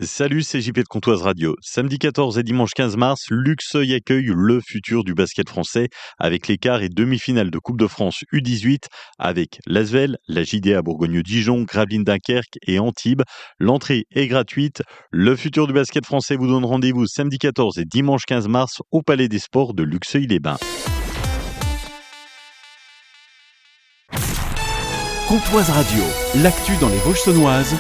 Salut, c'est JP de Comptoise Radio. Samedi 14 et dimanche 15 mars, Luxeuil accueille le futur du basket français avec les quarts et demi-finales de Coupe de France U18 avec l'Asvel, la JDA Bourgogne-Dijon, Gravelines Dunkerque et Antibes. L'entrée est gratuite. Le futur du basket français vous donne rendez-vous samedi 14 et dimanche 15 mars au Palais des Sports de Luxeuil-les-Bains. Comptoise Radio, l'actu dans les Vosges saunoises,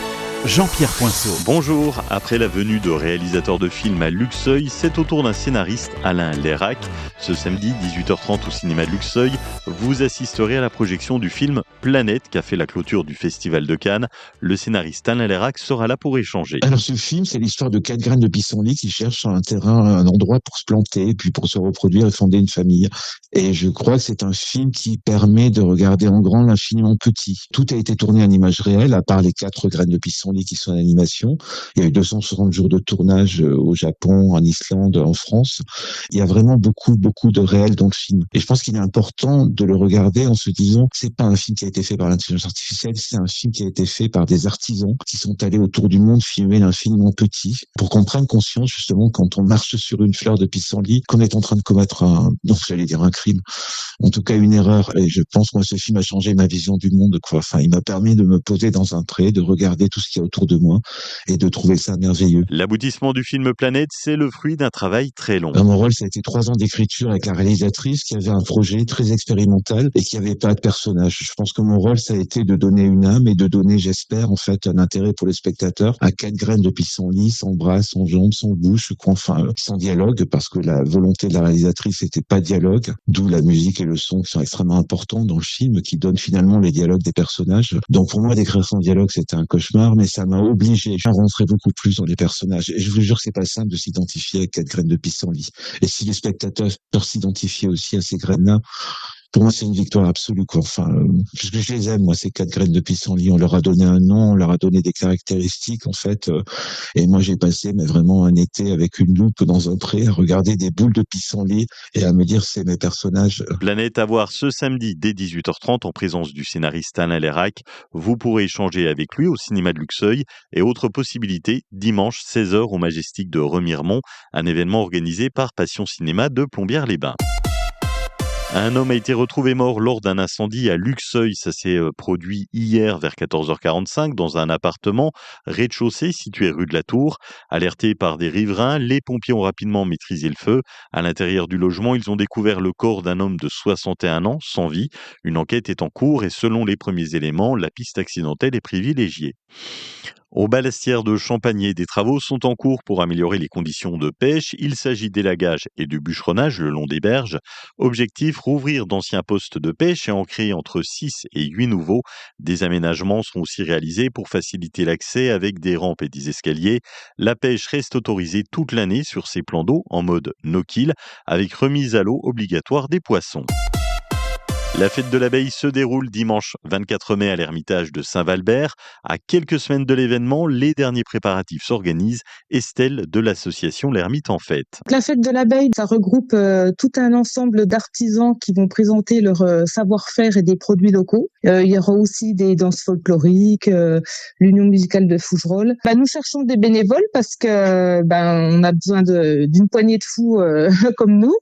Jean-Pierre Poinceau. Bonjour, après la venue de réalisateurs de films à Luxeuil, c'est au tour d'un scénariste, Alain Lérac. Ce samedi, 18h30 au cinéma de Luxeuil, vous assisterez à la projection du film Planète, qui a fait la clôture du Festival de Cannes. Le scénariste Alain Lérac sera là pour échanger. Alors ce film, c'est l'histoire de 4 graines de pissenlit qui cherchent sur un terrain, un endroit pour se planter, puis pour se reproduire et fonder une famille. Et je crois que c'est un film qui permet de regarder en grand l'infiniment petit. Tout a été tourné en images réelles, à part les 4 graines de pissenlit qui sont en animation. Il y a eu 260 jours de tournage au Japon, en Islande, en France. Il y a vraiment beaucoup de réel dans le film. Et je pense qu'il est important de le regarder en se disant, c'est pas un film qui a été fait par l'intelligence artificielle, c'est un film qui a été fait par des artisans qui sont allés autour du monde filmer l'infiniment petit pour qu'on prenne conscience, justement, quand on marche sur une fleur de pissenlit, qu'on est en train de commettre un crime. En tout cas, une erreur. Et je pense que moi, ce film a changé ma vision du monde, quoi. Enfin, il m'a permis de me poser dans un trait, de regarder tout ce qu'il y a autour de moi et de trouver ça merveilleux. L'aboutissement du film Planète, c'est le fruit d'un travail très long. Mon rôle, ça a été 3 ans d'écriture avec la réalisatrice qui avait un projet très expérimental et qui avait pas de personnage. Je pense que mon rôle, ça a été de donner une âme et de donner, j'espère, en fait, un intérêt pour le spectateur à 4 graines de pissenlit, sans bras, sans jambes, sans bouche, sans dialogue, parce que la volonté de la réalisatrice, c'était pas de dialogue, d'où la musique et le son qui sont extrêmement importants dans le film, qui donnent finalement les dialogues des personnages. Donc pour moi, d'écrire sans dialogue, c'était un cauchemar, mais ça m'a obligé à rentrer beaucoup plus dans les personnages. Et je vous jure que c'est pas simple de s'identifier à 4 graines de pissenlit. Et si les spectateurs peuvent s'identifier aussi à ces graines-là, pour moi, c'est une victoire absolue, quoi. Parce que je les aime, moi, ces 4 graines de pissenlit. On leur a donné un nom, on leur a donné des caractéristiques, en fait. Et moi, j'ai passé, vraiment un été avec une loupe dans un pré à regarder des boules de pissenlit et à me dire, c'est mes personnages. Planète à voir ce samedi dès 18h30 en présence du scénariste Alain Lérac. Vous pourrez échanger avec lui au cinéma de Luxeuil et autre possibilité, dimanche 16h au Majestic de Remiremont, un événement organisé par Passion Cinéma de Plombières-les-Bains. Un homme a été retrouvé mort lors d'un incendie à Luxeuil. Ça s'est produit hier vers 14h45 dans un appartement rez-de-chaussée situé rue de la Tour. Alertés par des riverains, les pompiers ont rapidement maîtrisé le feu. À l'intérieur du logement, ils ont découvert le corps d'un homme de 61 ans, sans vie. Une enquête est en cours et selon les premiers éléments, la piste accidentelle est privilégiée. Au Balastière de Champagné, des travaux sont en cours pour améliorer les conditions de pêche. Il s'agit d'élagage et de bûcheronnage le long des berges. Objectif, rouvrir d'anciens postes de pêche et en créer entre 6 et 8 nouveaux. Des aménagements seront aussi réalisés pour faciliter l'accès avec des rampes et des escaliers. La pêche reste autorisée toute l'année sur ces plans d'eau en mode no-kill avec remise à l'eau obligatoire des poissons. La fête de l'abeille se déroule dimanche 24 mai à l'Ermitage de Saint-Valbert. À quelques semaines de l'événement, les derniers préparatifs s'organisent. Estelle de l'association L'Ermite en Fête. La fête de l'abeille, ça regroupe tout un ensemble d'artisans qui vont présenter leur savoir-faire et des produits locaux. Il y aura aussi des danses folkloriques, l'Union musicale de Fougerolles. Nous cherchons des bénévoles parce que on a besoin d'une poignée de fous comme nous.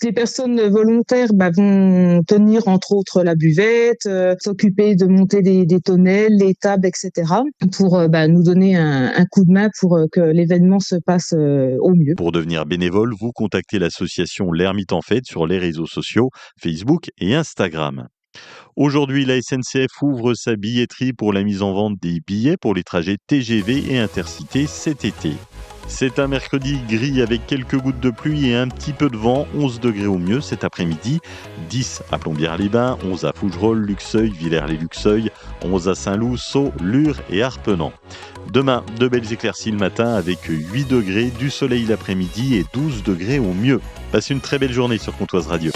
Les personnes volontaires vont tenir entre autres la buvette, s'occuper de monter des tonnelles, les tables, etc. pour nous donner un coup de main pour que l'événement se passe au mieux. Pour devenir bénévole, vous contactez l'association L'Ermite en Fête sur les réseaux sociaux, Facebook et Instagram. Aujourd'hui, la SNCF ouvre sa billetterie pour la mise en vente des billets pour les trajets TGV et Intercités cet été. C'est un mercredi gris avec quelques gouttes de pluie et un petit peu de vent, 11 degrés au mieux cet après-midi, 10 à Plombières-les-Bains, 11 à Fougerolles, Luxeuil, Villers-les-Luxeuil, 11 à Saint-Loup, Sceaux, Lure et Arpenant. Demain, de belles éclaircies le matin avec 8 degrés, du soleil l'après-midi et 12 degrés au mieux. Passez une très belle journée sur Comptoise Radio.